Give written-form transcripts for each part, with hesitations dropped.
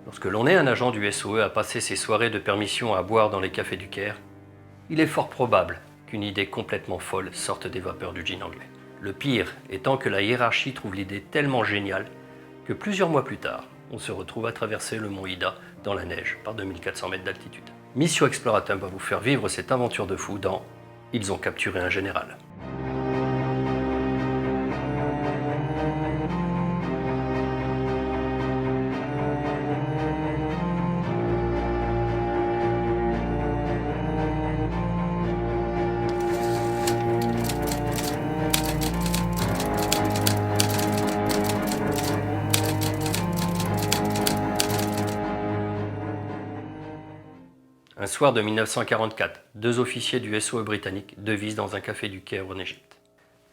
Lorsque l'on est un agent du SOE à passer ses soirées de permission à boire dans les cafés du Caire, il est fort probable qu'une idée complètement folle sorte des vapeurs du gin anglais. Le pire étant que la hiérarchie trouve l'idée tellement géniale que plusieurs mois plus tard, on se retrouve à traverser le mont Ida dans la neige par 2400 mètres d'altitude. Mission Exploratum va vous faire vivre cette aventure de fou dans « Ils ont capturé un général ». Un soir de 1944, deux officiers du SOE britannique devisent dans un café du Caire en Égypte.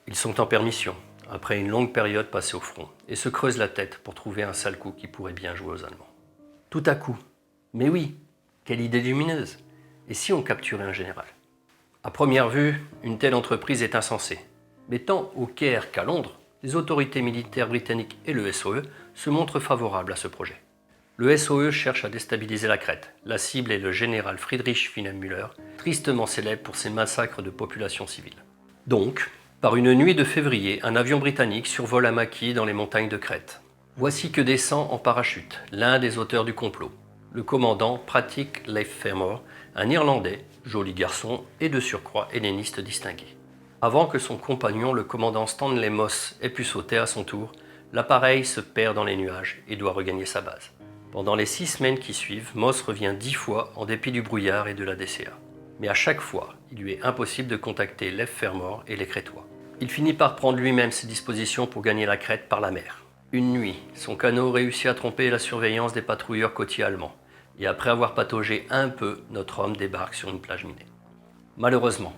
Ils sont en permission, après une longue période passée au front, et se creusent la tête pour trouver un sale coup qui pourrait bien jouer aux Allemands. Tout à coup, mais oui, quelle idée lumineuse! Et si on capturait un général? À première vue, une telle entreprise est insensée. Mais tant au Caire qu'à Londres, les autorités militaires britanniques et le SOE se montrent favorables à ce projet. Le SOE cherche à déstabiliser la Crète. La cible est le général Friedrich Wilhelm Müller, tristement célèbre pour ses massacres de populations civiles. Donc, par une nuit de février, un avion britannique survole un maquis dans les montagnes de Crète. Voici que descend en parachute l'un des auteurs du complot, le commandant Patrick Leif Fermor, un Irlandais, joli garçon et de surcroît helléniste distingué. Avant que son compagnon, le commandant Stanley Moss, ait pu sauter à son tour, l'appareil se perd dans les nuages et doit regagner sa base. Pendant les 6 semaines qui suivent, Moss revient 10 fois en dépit du brouillard et de la DCA. Mais à chaque fois, il lui est impossible de contacter Leif Fermor et les Crétois. Il finit par prendre lui-même ses dispositions pour gagner la Crète par la mer. Une nuit, son canot réussit à tromper la surveillance des patrouilleurs côtiers allemands. Et après avoir pataugé un peu, notre homme débarque sur une plage minée. Malheureusement,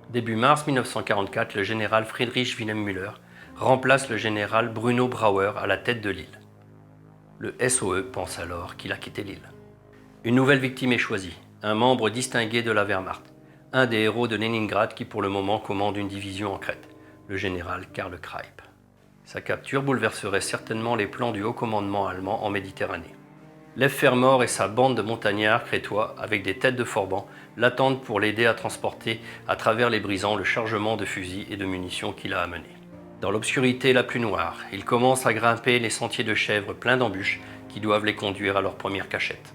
début mars 1944, le général Friedrich Wilhelm Müller remplace le général Bruno Brauer à la tête de l'île. Le SOE pense alors qu'il a quitté l'île. Une nouvelle victime est choisie, un membre distingué de la Wehrmacht, un des héros de Leningrad qui pour le moment commande une division en Crète, le général Karl Kreipe. Sa capture bouleverserait certainement les plans du haut commandement allemand en Méditerranée. Leif Fermor et sa bande de montagnards crétois, avec des têtes de forbans, l'attendent pour l'aider à transporter à travers les brisants le chargement de fusils et de munitions qu'il a amené. Dans l'obscurité la plus noire, ils commencent à grimper les sentiers de chèvres pleins d'embûches qui doivent les conduire à leur première cachette.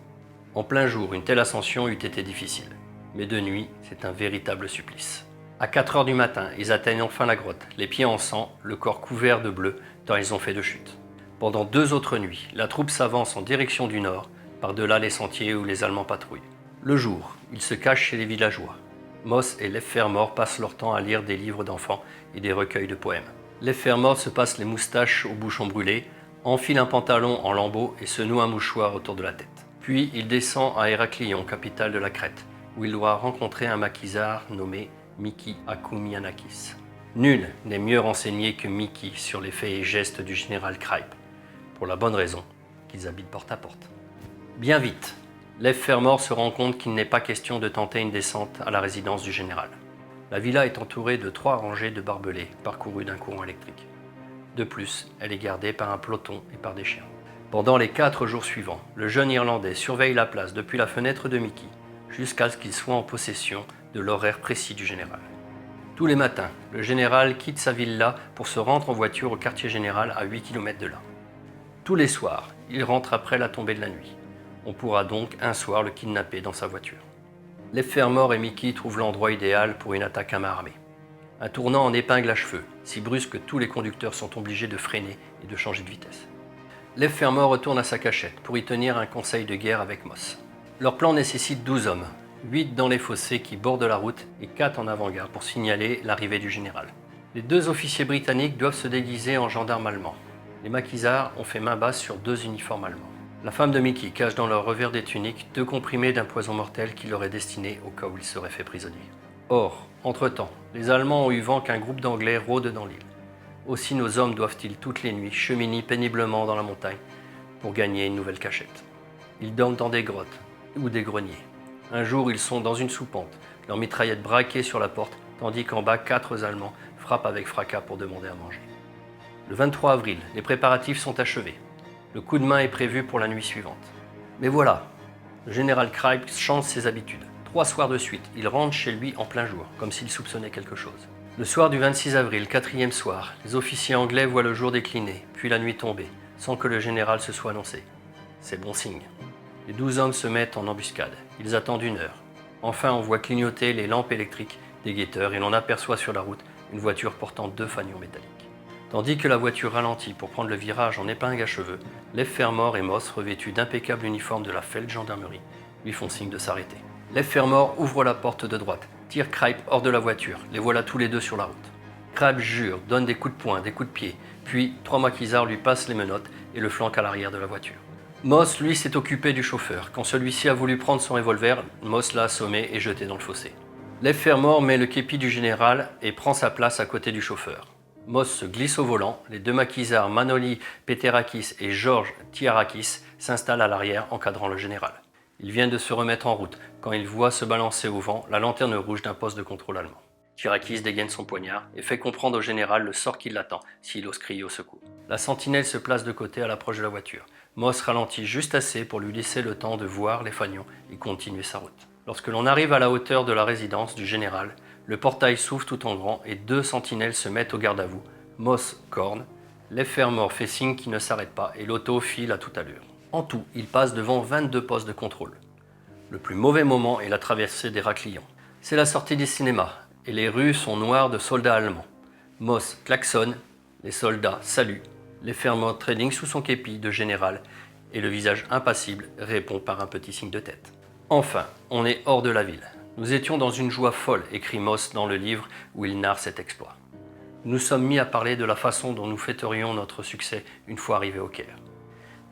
En plein jour, une telle ascension eût été difficile. Mais de nuit, c'est un véritable supplice. À 4 heures du matin, ils atteignent enfin la grotte, les pieds en sang, le corps couvert de bleu, tant ils ont fait de chute. Pendant 2 autres nuits, la troupe s'avance en direction du nord, par-delà les sentiers où les Allemands patrouillent. Le jour, ils se cachent chez les villageois. Moss et Leif Fermor passent leur temps à lire des livres d'enfants et des recueils de poèmes. Leif Fermor se passe les moustaches au bouchon brûlé, enfile un pantalon en lambeaux et se noue un mouchoir autour de la tête. Puis il descend à Héraclion, capitale de la Crète, où il doit rencontrer un maquisard nommé Miki Akoumianakis. Nul n'est mieux renseigné que Miki sur les faits et gestes du général Kreipe, pour la bonne raison qu'ils habitent porte à porte. Bien vite, Leif Fermor se rend compte qu'il n'est pas question de tenter une descente à la résidence du général. La villa est entourée de 3 rangées de barbelés parcourus d'un courant électrique. De plus, elle est gardée par un peloton et par des chiens. Pendant les 4 jours suivants, le jeune Irlandais surveille la place depuis la fenêtre de Mickey, jusqu'à ce qu'il soit en possession de l'horaire précis du général. Tous les matins, le général quitte sa villa pour se rendre en voiture au quartier général à 8 km de là. Tous les soirs, il rentre après la tombée de la nuit. On pourra donc un soir le kidnapper dans sa voiture. Leif Fermor et Mickey trouvent l'endroit idéal pour une attaque à main armée. Un tournant en épingle à cheveux, si brusque que tous les conducteurs sont obligés de freiner et de changer de vitesse. Leif Fermor retourne à sa cachette pour y tenir un conseil de guerre avec Moss. Leur plan nécessite 12 hommes, 8 dans les fossés qui bordent la route et 4 en avant-garde pour signaler l'arrivée du général. Les 2 officiers britanniques doivent se déguiser en gendarmes allemands. Les maquisards ont fait main basse sur 2 uniformes allemands. La femme de Mickey cache dans leur revers des tuniques 2 comprimés d'un poison mortel qui leur est destiné au cas où ils seraient faits prisonniers. Or, entre-temps, les Allemands ont eu vent qu'un groupe d'Anglais rôde dans l'île. Aussi nos hommes doivent-ils toutes les nuits cheminer péniblement dans la montagne pour gagner une nouvelle cachette. Ils dorment dans des grottes ou des greniers. Un jour, ils sont dans une soupente, leur mitraillette braquée sur la porte, tandis qu'en bas, 4 Allemands frappent avec fracas pour demander à manger. Le 23 avril, les préparatifs sont achevés. Le coup de main est prévu pour la nuit suivante. Mais voilà, le général Kreipe change ses habitudes. 3 soirs de suite, il rentre chez lui en plein jour, comme s'il soupçonnait quelque chose. Le soir du 26 avril, 4e soir, les officiers anglais voient le jour décliner, puis la nuit tomber, sans que le général se soit annoncé. C'est bon signe. Les 12 hommes se mettent en embuscade. Ils attendent 1 heure. Enfin, on voit clignoter les lampes électriques des guetteurs et l'on aperçoit sur la route une voiture portant 2 fanions métalliques. Tandis que la voiture ralentit pour prendre le virage en épingle à cheveux, Lev Fermor et Moss, revêtus d'impeccable uniforme de la Feldgendarmerie, lui font signe de s'arrêter. Lev Fermor ouvre la porte de droite, tire Kreipe hors de la voiture, les voilà tous les deux sur la route. Kreipe jure, donne des coups de poing, des coups de pied, puis 3 maquisards lui passent les menottes et le flanquent à l'arrière de la voiture. Moss, lui, s'est occupé du chauffeur. Quand celui-ci a voulu prendre son revolver, Moss l'a assommé et jeté dans le fossé. Lev Fermor met le képi du général et prend sa place à côté du chauffeur. Moss se glisse au volant, les 2 maquisards Manoli Peterakis et Georges Tiarakis s'installent à l'arrière encadrant le général. Ils viennent de se remettre en route quand ils voient se balancer au vent la lanterne rouge d'un poste de contrôle allemand. Tiarakis dégaine son poignard et fait comprendre au général le sort qui l'attend s'il ose crier au secours. La sentinelle se place de côté à l'approche de la voiture. Moss ralentit juste assez pour lui laisser le temps de voir les fanions et continuer sa route. Lorsque l'on arrive à la hauteur de la résidence du général, le portail s'ouvre tout en grand et 2 sentinelles se mettent au garde-à-vous. Moss corne, Lev Fermor fait signe qu'il ne s'arrête pas et l'auto file à toute allure. En tout, il passe devant 22 postes de contrôle. Le plus mauvais moment est la traversée d'Héraklion. C'est la sortie du cinéma et les rues sont noires de soldats allemands. Moss klaxonne, les soldats saluent. Lev Fermor trading sous son képi de général et le visage impassible répond par un petit signe de tête. Enfin, on est hors de la ville. Nous étions dans une joie folle, écrit Moss dans le livre où il narre cet exploit. Nous sommes mis à parler de la façon dont nous fêterions notre succès une fois arrivés au Caire.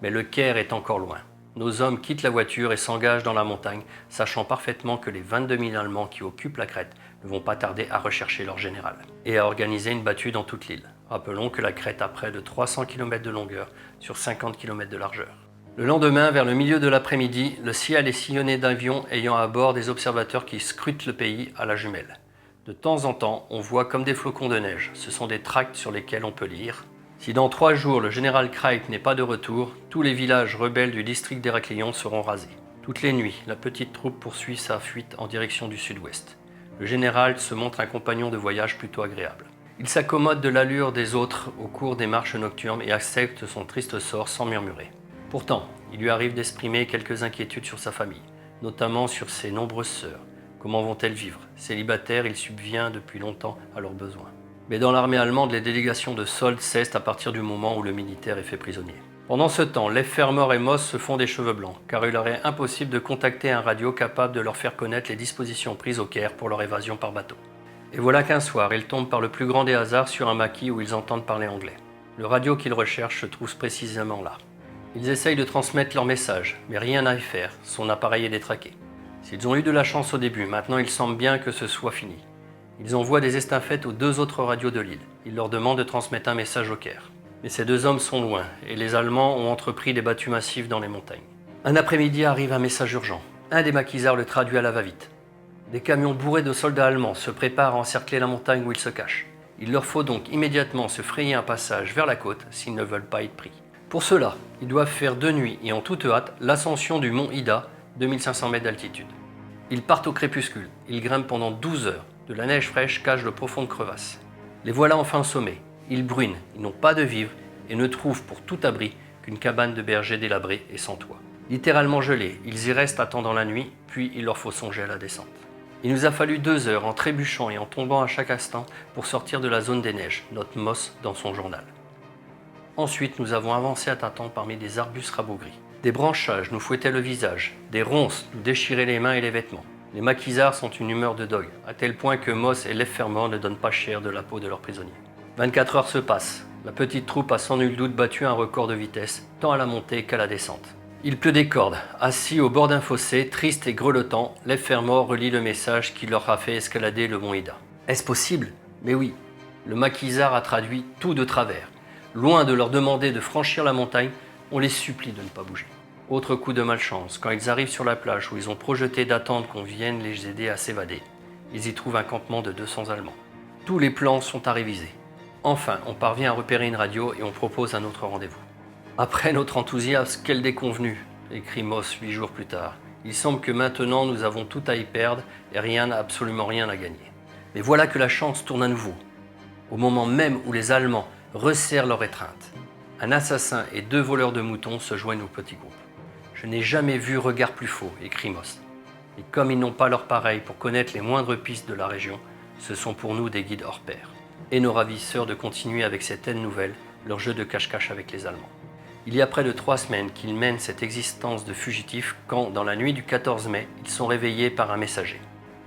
Mais le Caire est encore loin. Nos hommes quittent la voiture et s'engagent dans la montagne, sachant parfaitement que les 22 000 Allemands qui occupent la crête ne vont pas tarder à rechercher leur général et à organiser une battue dans toute l'île. Rappelons que la crête a près de 300 km de longueur sur 50 km de largeur. Le lendemain, vers le milieu de l'après-midi, le ciel est sillonné d'avions ayant à bord des observateurs qui scrutent le pays à la jumelle. De temps en temps, on voit comme des flocons de neige. Ce sont des tracts sur lesquels on peut lire « Si dans 3 jours le général Kreipe n'est pas de retour, tous les villages rebelles du district d'Héraklion seront rasés. » Toutes les nuits, la petite troupe poursuit sa fuite en direction du sud-ouest. Le général se montre un compagnon de voyage plutôt agréable. Il s'accommode de l'allure des autres au cours des marches nocturnes et accepte son triste sort sans murmurer. Pourtant, il lui arrive d'exprimer quelques inquiétudes sur sa famille, notamment sur ses nombreuses sœurs. Comment vont-elles vivre? Célibataires, il subvient depuis longtemps à leurs besoins. Mais dans l'armée allemande, les délégations de soldes cessent à partir du moment où le militaire est fait prisonnier. Pendant ce temps, Lev Fermor et Moss se font des cheveux blancs, car il leur est impossible de contacter un radio capable de leur faire connaître les dispositions prises au Caire pour leur évasion par bateau. Et voilà qu'un soir, ils tombent par le plus grand des hasards sur un maquis où ils entendent parler anglais. Le radio qu'ils recherchent se trouve précisément là. Ils essayent de transmettre leur message, mais rien à y faire, son appareil est détraqué. S'ils ont eu de la chance au début, maintenant il semble bien que ce soit fini. Ils envoient des estafettes aux 2 autres radios de l'île. Ils leur demandent de transmettre un message au Caire. Mais ces 2 hommes sont loin, et les Allemands ont entrepris des battues massives dans les montagnes. Un après-midi arrive un message urgent. Un des maquisards le traduit à la va-vite. Des camions bourrés de soldats allemands se préparent à encercler la montagne où ils se cachent. Il leur faut donc immédiatement se frayer un passage vers la côte s'ils ne veulent pas être pris. Pour cela, ils doivent faire de nuit et en toute hâte l'ascension du mont Ida, 2500 mètres d'altitude. Ils partent au crépuscule, ils grimpent pendant 12 heures. De la neige fraîche cache de profondes crevasses. Les voilà enfin au sommet. Ils bruinent, ils n'ont pas de vivres et ne trouvent pour tout abri qu'une cabane de berger délabrée et sans toit. Littéralement gelés, ils y restent attendant la nuit, puis il leur faut songer à la descente. Il nous a fallu 2 heures en trébuchant et en tombant à chaque instant pour sortir de la zone des neiges, note Moss dans son journal. Ensuite, nous avons avancé à tâtons parmi des arbustes rabougris. Des branchages nous fouettaient le visage, des ronces nous déchiraient les mains et les vêtements. Les maquisards sont une humeur de dogue, à tel point que Moss et Lev Fermor ne donnent pas cher de la peau de leurs prisonniers. 24 heures se passent. La petite troupe a sans nul doute battu un record de vitesse, tant à la montée qu'à la descente. Il pleut des cordes. Assis au bord d'un fossé, triste et grelottant, Lev Fermor relit le message qui leur a fait escalader le mont Ida. Est-ce possible? Mais oui. Le maquisard a traduit tout de travers. Loin de leur demander de franchir la montagne, on les supplie de ne pas bouger. Autre coup de malchance, quand ils arrivent sur la plage où ils ont projeté d'attendre qu'on vienne les aider à s'évader, ils y trouvent un campement de 200 Allemands. Tous les plans sont à réviser. Enfin, on parvient à repérer une radio et on propose un autre rendez-vous. Après notre enthousiasme, quelle déconvenue! écrit Moss 8 jours plus tard. Il semble que maintenant nous avons tout à y perdre et absolument rien à gagner. Mais voilà que la chance tourne à nouveau. Au moment même où les Allemands resserrent leur étreinte, un assassin et 2 voleurs de moutons se joignent au petit groupe. Je n'ai jamais vu regard plus faux, écrit Moss. Et comme ils n'ont pas leur pareil pour connaître les moindres pistes de la région, ce sont pour nous des guides hors pair. Et nos ravisseurs de continuer avec cette aide nouvelle leur jeu de cache-cache avec les Allemands. Il y a près de 3 semaines qu'ils mènent cette existence de fugitifs quand, dans la nuit du 14 mai, ils sont réveillés par un messager.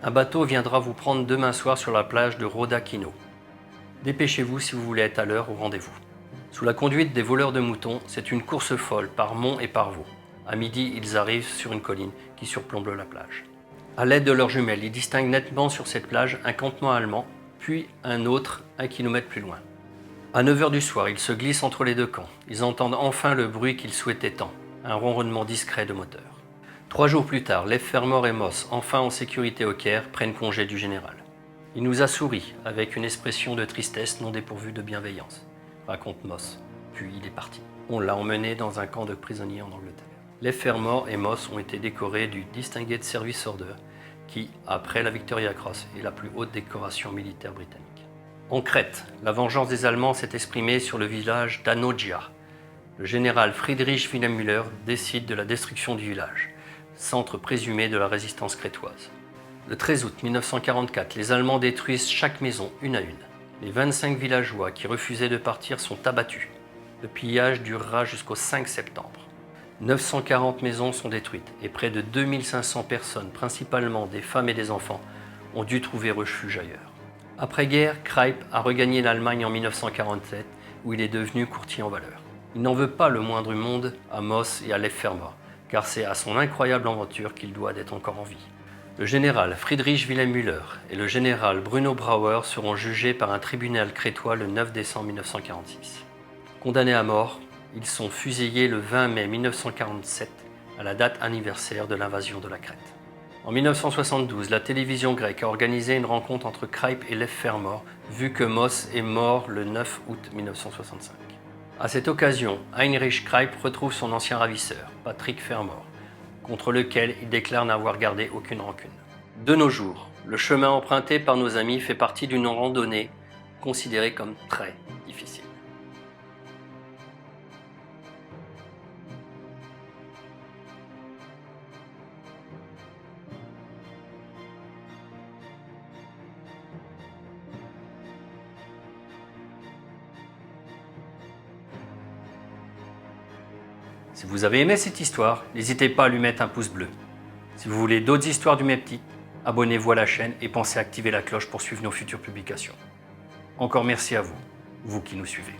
Un bateau viendra vous prendre demain soir sur la plage de Rodakino. Dépêchez-vous si vous voulez être à l'heure au rendez-vous. Sous la conduite des voleurs de moutons, c'est une course folle par monts et par vaux. À midi, ils arrivent sur une colline qui surplombe la plage. À l'aide de leurs jumelles, ils distinguent nettement sur cette plage un campement allemand, puis un autre 1 kilomètre plus loin. À 9h du soir, ils se glissent entre les 2 camps. Ils entendent enfin le bruit qu'ils souhaitaient tant, un ronronnement discret de moteur. 3 jours plus tard, Lev Fermor et Moss, enfin en sécurité au Caire, prennent congé du général. Il nous a souri, avec une expression de tristesse non dépourvue de bienveillance, raconte Moss, puis il est parti. On l'a emmené dans un camp de prisonniers en Angleterre. Lev Fermor et Moss ont été décorés du Distinguished Service Order, qui, après la Victoria Cross, est la plus haute décoration militaire britannique. En Crète, la vengeance des Allemands s'est exprimée sur le village d'Anogia. Le général Friedrich Wilhelm Müller décide de la destruction du village, centre présumé de la résistance crétoise. Le 13 août 1944, les Allemands détruisent chaque maison une à une. Les 25 villageois qui refusaient de partir sont abattus. Le pillage durera jusqu'au 5 septembre. 940 maisons sont détruites et près de 2500 personnes, principalement des femmes et des enfants, ont dû trouver refuge ailleurs. Après-guerre, Kreipe a regagné l'Allemagne en 1947, où il est devenu courtier en valeurs. Il n'en veut pas le moindre monde à Moss et à Lev Fermor, car c'est à son incroyable aventure qu'il doit d'être encore en vie. Le général Friedrich Wilhelm Müller et le général Bruno Brauer seront jugés par un tribunal crétois le 9 décembre 1946. Condamnés à mort, ils sont fusillés le 20 mai 1947, à la date anniversaire de l'invasion de la Crète. En 1972, la télévision grecque a organisé une rencontre entre Kreipe et Lev Fermor, vu que Moss est mort le 9 août 1965. À cette occasion, Heinrich Kreipe retrouve son ancien ravisseur, Patrick Fermor, contre lequel il déclare n'avoir gardé aucune rancune. De nos jours, le chemin emprunté par nos amis fait partie d'une randonnée considérée comme très difficile. Si vous avez aimé cette histoire, n'hésitez pas à lui mettre un pouce bleu. Si vous voulez d'autres histoires du même type, abonnez-vous à la chaîne et pensez à activer la cloche pour suivre nos futures publications. Encore merci à vous, vous qui nous suivez.